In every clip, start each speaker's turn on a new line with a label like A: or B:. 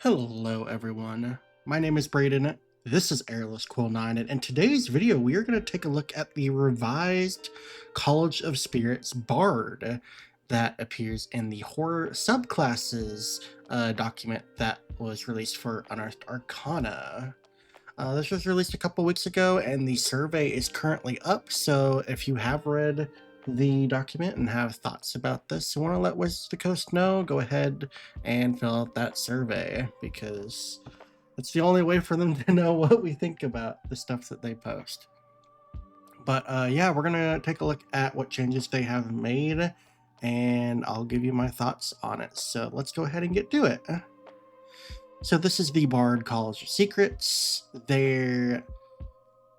A: Hello everyone, my name is Brayden, this is Airless Quill 9, and in today's video we are going to take a look at the revised College of Spirits Bard that appears in the Horror Subclasses document that was released for Unearthed Arcana. This was released a couple weeks ago and the survey is currently up, so if you have read the document and have thoughts about this and want to let Wizards of the Coast know, go ahead and fill out that survey, because it's the only way for them to know what we think about the stuff that they post. But yeah, we're gonna take a look at what changes they have made and I'll give you my thoughts on it. So let's go ahead and get to it. So this is the Bard College of Secrets. Their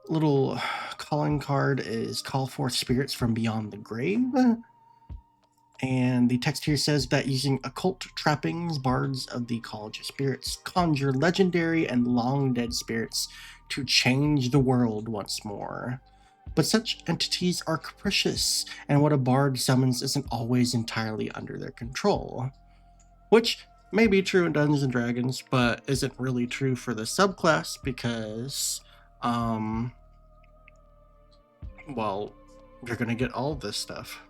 A: little calling card is call forth spirits from beyond the grave. And the text here says that using occult trappings, bards of the College of Spirits conjure legendary and long-dead spirits to change the world once more. But such entities are capricious, and what a bard summons isn't always entirely under their control. Which may be true in Dungeons & Dragons, but isn't really true for the subclass because, well, you're gonna get all of this stuff.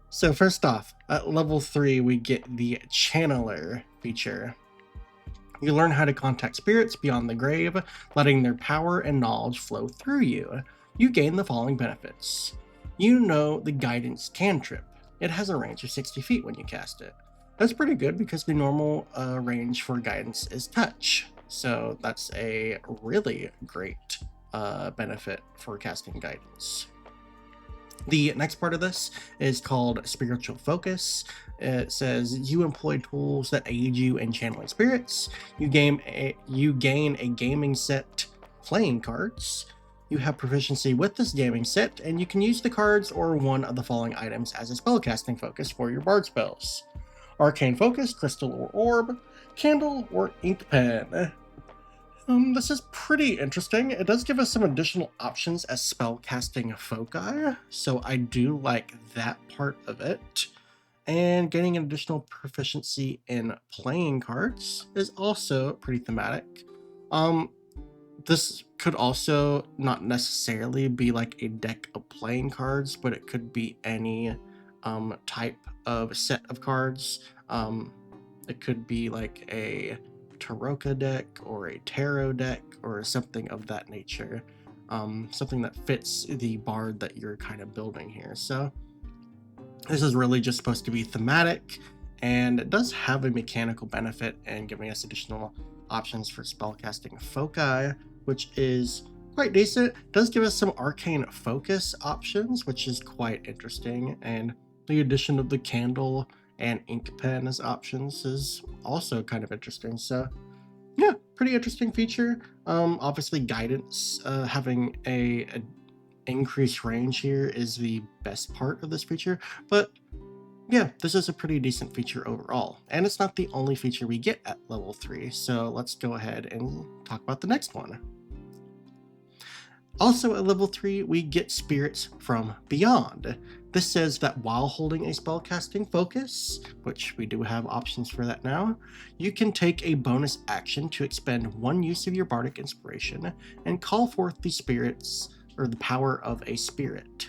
A: So first off, at level 3, we get the Channeler feature. You learn how to contact spirits beyond the grave, letting their power and knowledge flow through you. You gain the following benefits. You know the Guidance cantrip. It has a range of 60 feet when you cast it. That's pretty good because the normal range for Guidance is touch. So that's a really great benefit for casting Guidance. The next part of this is called Spiritual Focus. It says you employ tools that aid you in channeling spirits. You gain a gaming set playing cards. You have proficiency with this gaming set, and you can use the cards or one of the following items as a spellcasting focus for your bard spells. Arcane Focus, Crystal or Orb, Candle, or Ink Pen. This is pretty interesting. It does give us some additional options as spellcasting foci, so I do like that part of it. And getting an additional proficiency in playing cards is also pretty thematic. This could also not necessarily be like a deck of playing cards, but it could be any type of set of cards. It could be like a Taroka deck or a tarot deck or something of that nature, something that fits the bard that you're kind of building here. So this is really just supposed to be thematic, and it does have a mechanical benefit in giving us additional options for spellcasting foci, which is quite decent. It does give us some arcane focus options, which is quite interesting, and the addition of the candle and ink pen as options is also kind of interesting. So yeah, pretty interesting feature. Obviously Guidance, having a increased range here is the best part of this feature, but yeah, this is a pretty decent feature overall, and it's not the only feature we get at level 3, so let's go ahead and talk about the next one. Also at level 3, we get Spirits from Beyond. This says that while holding a spellcasting focus, which we do have options for that now, you can take a bonus action to expend one use of your Bardic Inspiration and call forth the spirits, or the power of a spirit.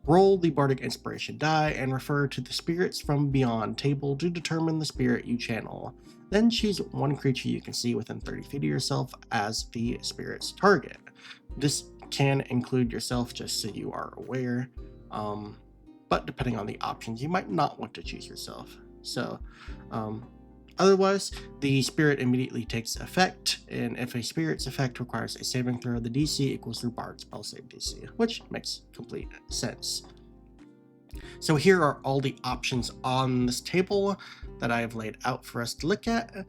A: Roll the Bardic Inspiration die and refer to the Spirits from Beyond table to determine the spirit you channel. Then choose one creature you can see within 30 feet of yourself as the spirit's target. This can include yourself, just so you are aware, but depending on the options, you might not want to choose yourself. So otherwise, the spirit immediately takes effect, and if a spirit's effect requires a saving throw, the DC equals their bard spell save DC, which makes complete sense. So here are all the options on this table that I have laid out for us to look at.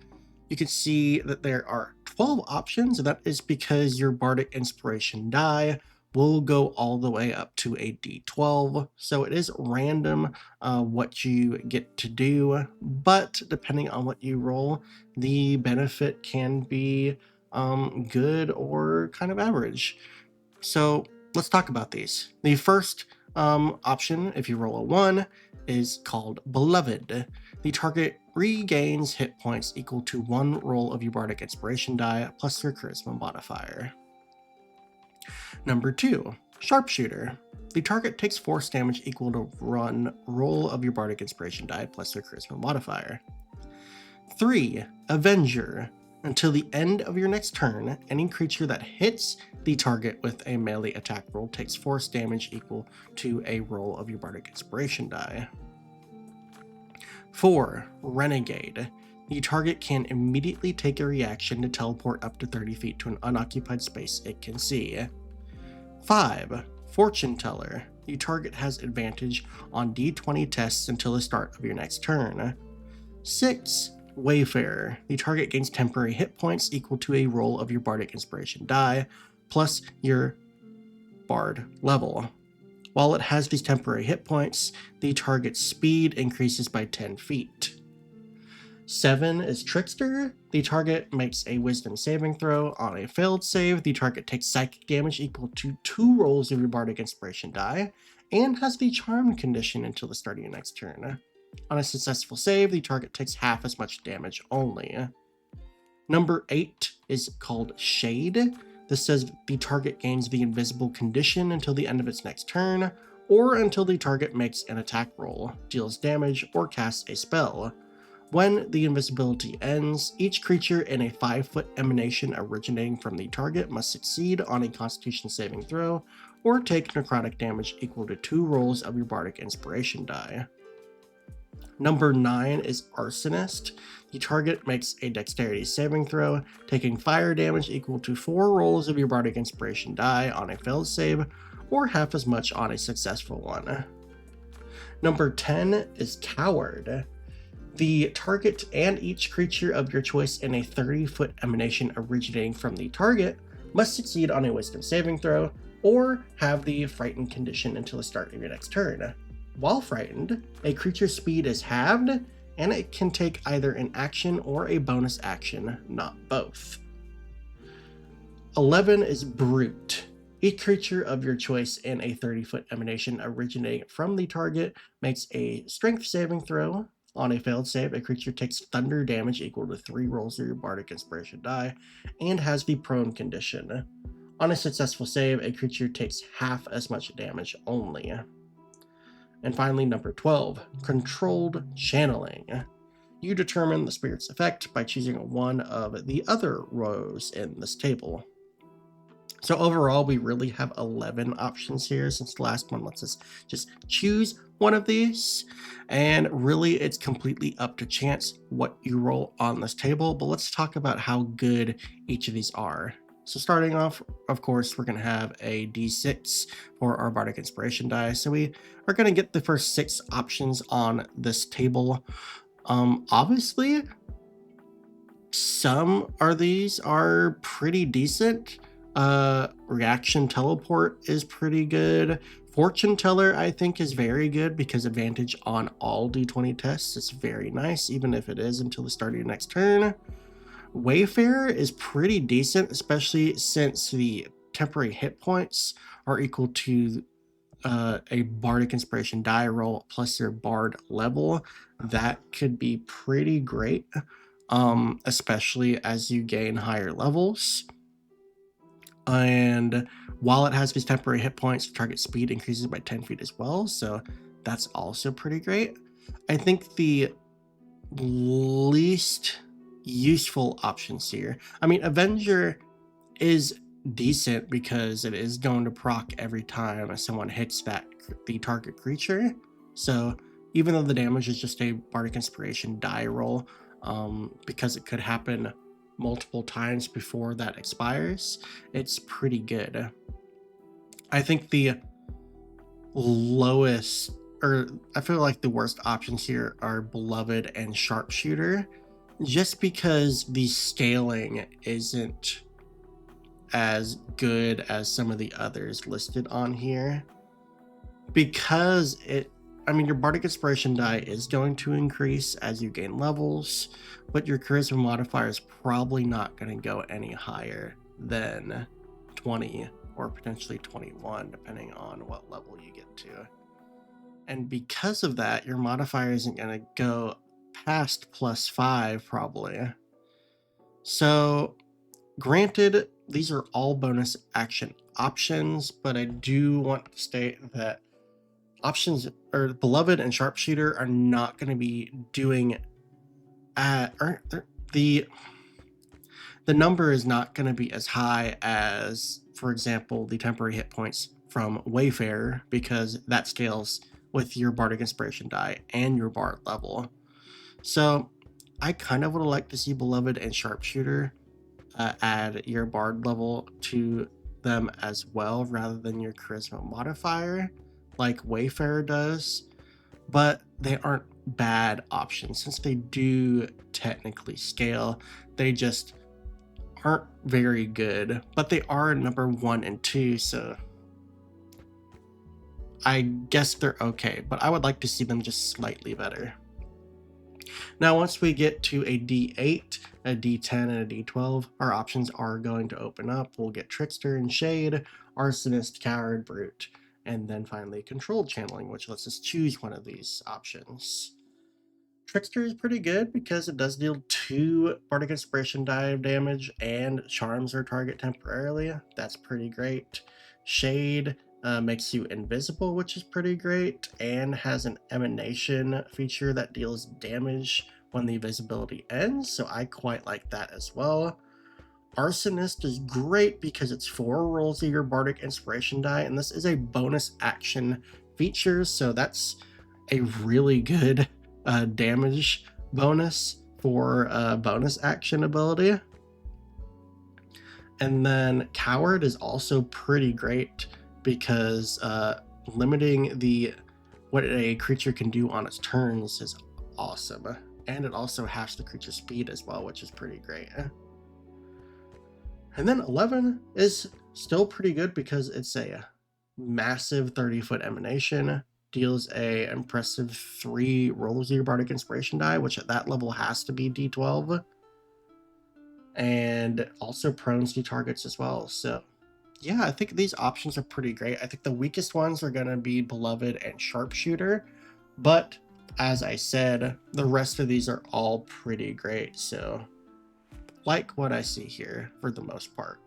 A: You can see that there are 12 options, and that is because your Bardic Inspiration die will go all the way up to a D12. So it is random what you get to do, but depending on what you roll, the benefit can be good or kind of average. So let's talk about these. The first option, if you roll a 1, is called Beloved. the target regains hit points equal to 1 roll of your Bardic Inspiration die plus your Charisma modifier. Number 2, Sharpshooter. The target takes force damage equal to 1 roll of your Bardic Inspiration die plus your Charisma modifier. 3, Avenger. Until the end of your next turn, any creature that hits the target with a melee attack roll takes force damage equal to a roll of your Bardic Inspiration die. 4, Renegade. The target can immediately take a reaction to teleport up to 30 feet to an unoccupied space it can see. 5, Fortune Teller. The target has advantage on d20 tests until the start of your next turn. 6, Wayfarer. The target gains temporary hit points equal to a roll of your Bardic Inspiration die plus your Bard level. While it has these temporary hit points, the target's speed increases by 10 feet. 7 is Trickster. The target makes a Wisdom saving throw. On a failed save, the target takes psychic damage equal to 2 rolls of your Bardic Inspiration die and has the Charmed condition until the start of your next turn. On a successful save, the target takes half as much damage only. Number 8 is called Shade. This says the target gains the invisible condition until the end of its next turn, or until the target makes an attack roll, deals damage, or casts a spell. When the invisibility ends, each creature in a 5-foot emanation originating from the target must succeed on a Constitution saving throw, or take necrotic damage equal to 2 rolls of your Bardic Inspiration die. Number 9 is Arsonist. The target makes a Dexterity saving throw, taking fire damage equal to 4 rolls of your Bardic Inspiration die on a failed save, or half as much on a successful one. Number 10 is Coward. The target and each creature of your choice in a 30-foot emanation originating from the target must succeed on a Wisdom saving throw, or have the Frightened condition until the start of your next turn. While frightened, a creature's speed is halved, and it can take either an action or a bonus action, not both. 11 is Brute. Each creature of your choice in a 30-foot emanation originating from the target makes a Strength saving throw. On a failed save, a creature takes thunder damage equal to 3 rolls of your Bardic Inspiration die and has the Prone condition. On a successful save, a creature takes half as much damage only. And finally, number 12, Controlled Channeling. You determine the spirit's effect by choosing one of the other rows in this table. So overall, we really have 11 options here, since the last one lets us just choose one of these. And really, it's completely up to chance what you roll on this table. But let's talk about how good each of these are. So starting off, of course, we're going to have a d6 for our Bardic Inspiration die. So we are going to get the first 6 options on this table. Obviously, some of these are pretty decent. Reaction Teleport is pretty good. Fortune Teller, I think, is very good because advantage on all d20 tests is very nice, even if it is until the start of your next turn. Wayfarer is pretty decent, especially since the temporary hit points are equal to a Bardic Inspiration die roll plus your Bard level. That could be pretty great, especially as you gain higher levels. And while it has these temporary hit points, target speed increases by 10 feet as well, so that's also pretty great. I think the least useful options here, I mean, Avenger is decent because it is going to proc every time someone hits the target creature. So even though the damage is just a Bardic Inspiration die roll, because it could happen multiple times before that expires, it's pretty good. I think the lowest, or I feel like the worst options here are Beloved and Sharpshooter, just because the scaling isn't as good as some of the others listed on here. Because your Bardic Inspiration die is going to increase as you gain levels, but your Charisma modifier is probably not going to go any higher than 20 or potentially 21, depending on what level you get to. And because of that, your modifier isn't going to go past +5 probably. So granted, these are all bonus action options, but I do want to state that options or Beloved and Sharpshooter are not going to be doing the number is not going to be as high as, for example, the temporary hit points from Wayfarer, because that scales with your Bardic Inspiration die and your Bard level. So I kind of would like to see Beloved and Sharpshooter add your Bard level to them as well, rather than your Charisma modifier like Wayfarer does. But they aren't bad options, since they do technically scale. They just aren't very good, but they are number 1 and 2, so I guess they're okay, but I would like to see them just slightly better. Now, once we get to a D8, a D10, and a D12, our options are going to open up. We'll get Trickster and Shade, Arsonist, Coward, Brute, and then finally Controlled Channeling, which lets us choose one of these options. Trickster is pretty good because it does deal 2 Bardic Inspiration die of damage and charms our target temporarily. That's pretty great. Shade makes you invisible, which is pretty great, and has an emanation feature that deals damage when the visibility ends, so I quite like that as well. Arsonist is great because it's 4 rolls of your Bardic Inspiration die, and this is a bonus action feature, so that's a really good damage bonus for bonus action ability. And then Coward is also pretty great because limiting what a creature can do on its turns is awesome, and it also halves the creature's speed as well, which is pretty great. And then 11 is still pretty good because it's a massive 30-foot emanation, deals a impressive 3 rolls of your Bardic Inspiration die, which at that level has to be D12, and also prones to targets as well. So yeah, I think these options are pretty great. I think the weakest ones are going to be Beloved and Sharpshooter, but as I said, the rest of these are all pretty great, so like what I see here for the most part.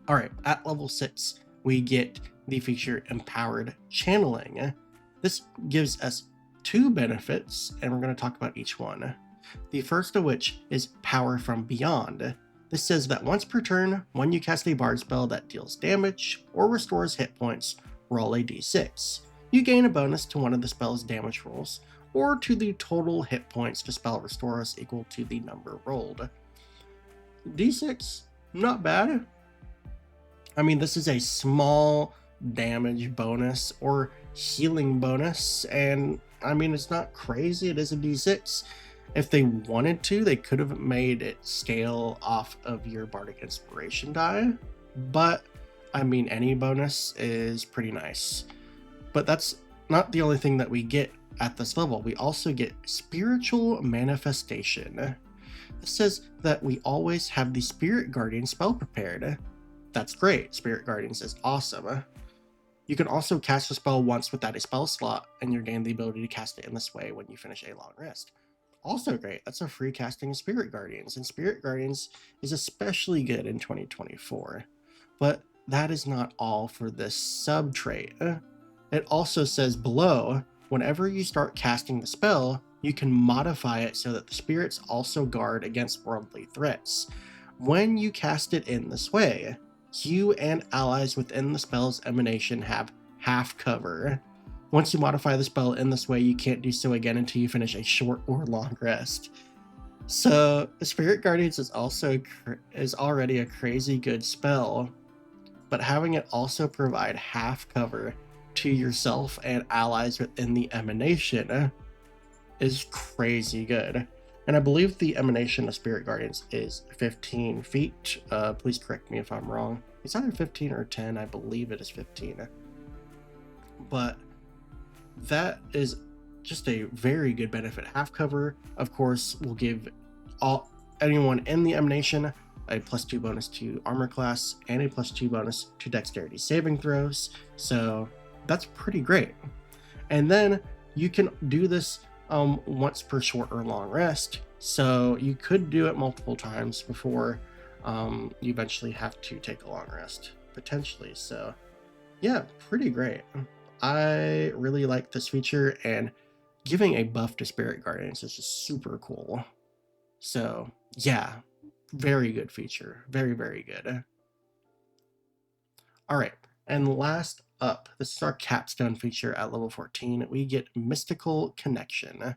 A: All right, at level 6, we get the feature Empowered Channeling. This gives us 2 benefits, and we're going to talk about each one. The first of which is Power from Beyond. This says that once per turn, when you cast a Bard spell that deals damage or restores hit points, roll a d6. You gain a bonus to one of the spell's damage rolls, or to the total hit points the spell restores equal to the number rolled. D6, not bad. I mean, this is a small damage bonus or healing bonus, and I mean, it's not crazy. It is a d6. If they wanted to, they could have made it scale off of your Bardic Inspiration die, but I mean, any bonus is pretty nice. But that's not the only thing that we get at this level. We also get Spiritual Manifestation. This says that we always have the Spirit Guardian spell prepared. That's great. Spirit Guardians is awesome. You can also cast a spell once without a spell slot, and you gain the ability to cast it in this way when you finish a long rest. Also great. That's a free casting of Spirit Guardians, and Spirit Guardians is especially good in 2024. But that is not all for this sub trait. It also says below, whenever you start casting the spell, you can modify it so that the spirits also guard against worldly threats. When you cast it in this way, you and allies within the spell's emanation have half cover. Once you modify the spell in this way, you can't do so again until you finish a short or long rest. So Spirit Guardians is already a crazy good spell, but having it also provide half cover to yourself and allies within the emanation is crazy good. And I believe the emanation of Spirit Guardians is 15 feet. Please correct me if I'm wrong. It's either 15 or 10. I believe it is 15. But that is just a very good benefit. Half cover, of course, will give anyone in the emanation a +2 bonus to armor class and a +2 bonus to dexterity saving throws. So that's pretty great. And then you can do this once per short or long rest. So you could do it multiple times before you eventually have to take a long rest, potentially. So yeah, pretty great. I really like this feature, and giving a buff to Spirit Guardians is just super cool. So yeah, very good feature. Very, very good. All right, and last up, this is our capstone feature at level 14. We get Mystical Connection.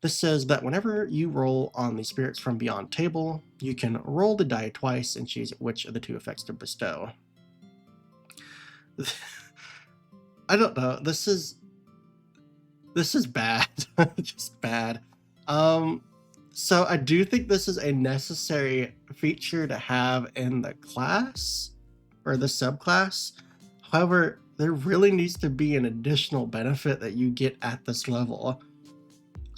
A: This says that whenever you roll on the Spirits from Beyond table, you can roll the die twice and choose which of the two effects to bestow. I don't know. This is bad. Just bad. So I do think this is a necessary feature to have in the class or the subclass. However, there really needs to be an additional benefit that you get at this level.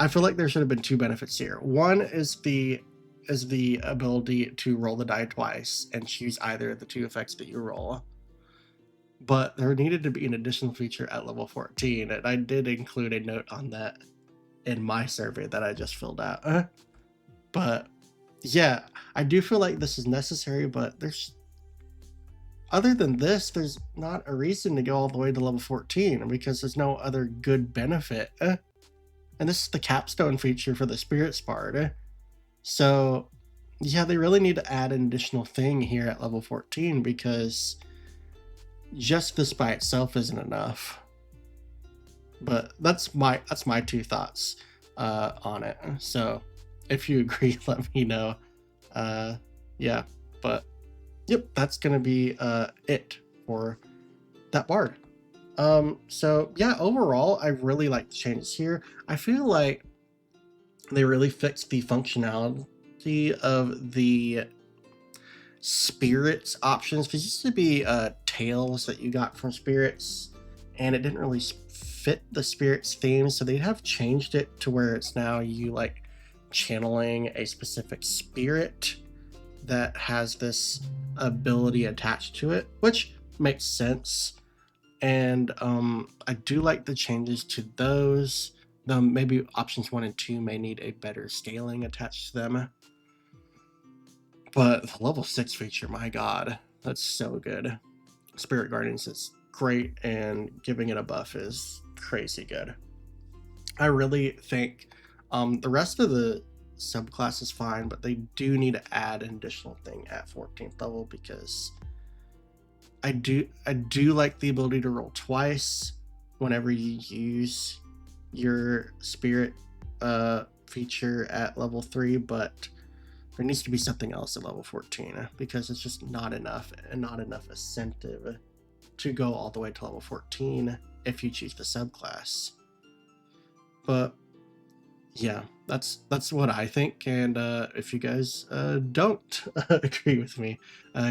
A: I feel like there should have been two benefits here. One is the ability to roll the die twice and choose either of the two effects that you roll. But there needed to be an additional feature at level 14, and I did include a note on that in my survey that I just filled out. But yeah, I do feel like this is necessary, but other than this, there's not a reason to go all the way to level 14 because there's no other good benefit. And this is the capstone feature for the Spirit Bard. So yeah, they really need to add an additional thing here at level 14 because just this by itself isn't enough. But that's my two thoughts on it. So if you agree, let me know. Yeah, but yep, that's gonna be it for that bard. So yeah, overall, I really like the changes here. I feel like they really fixed the functionality of the spirits options, because it used to be tails that you got from spirits, and it didn't really fit the spirits theme, so they have changed it to where it's now you like channeling a specific spirit that has this ability attached to it, which makes sense. And I do like the changes to those, though maybe options 1 and 2 may need a better scaling attached to them. But the level 6 feature, my god, that's so good. Spirit Guardians is great, and giving it a buff is crazy good. I really think the rest of the subclass is fine, but they do need to add an additional thing at 14th level, because I do like the ability to roll twice whenever you use your spirit feature at level 3, but there needs to be something else at level 14 because it's just not enough, and not enough incentive to go all the way to level 14 if you choose the subclass. But yeah, that's what I think, and if you guys don't agree with me,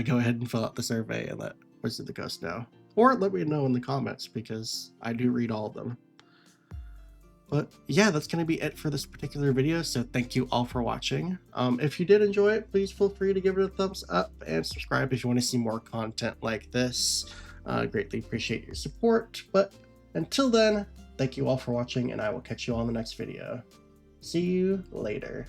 A: go ahead and fill out the survey and let Wizard the Ghost know, or let me know in the comments because I do read all of them. But yeah, that's going to be it for this particular video, so thank you all for watching. If you did enjoy it, please feel free to give it a thumbs up and subscribe if you want to see more content like this. Greatly appreciate your support, but until then, thank you all for watching, and I will catch you all in the next video. See you later.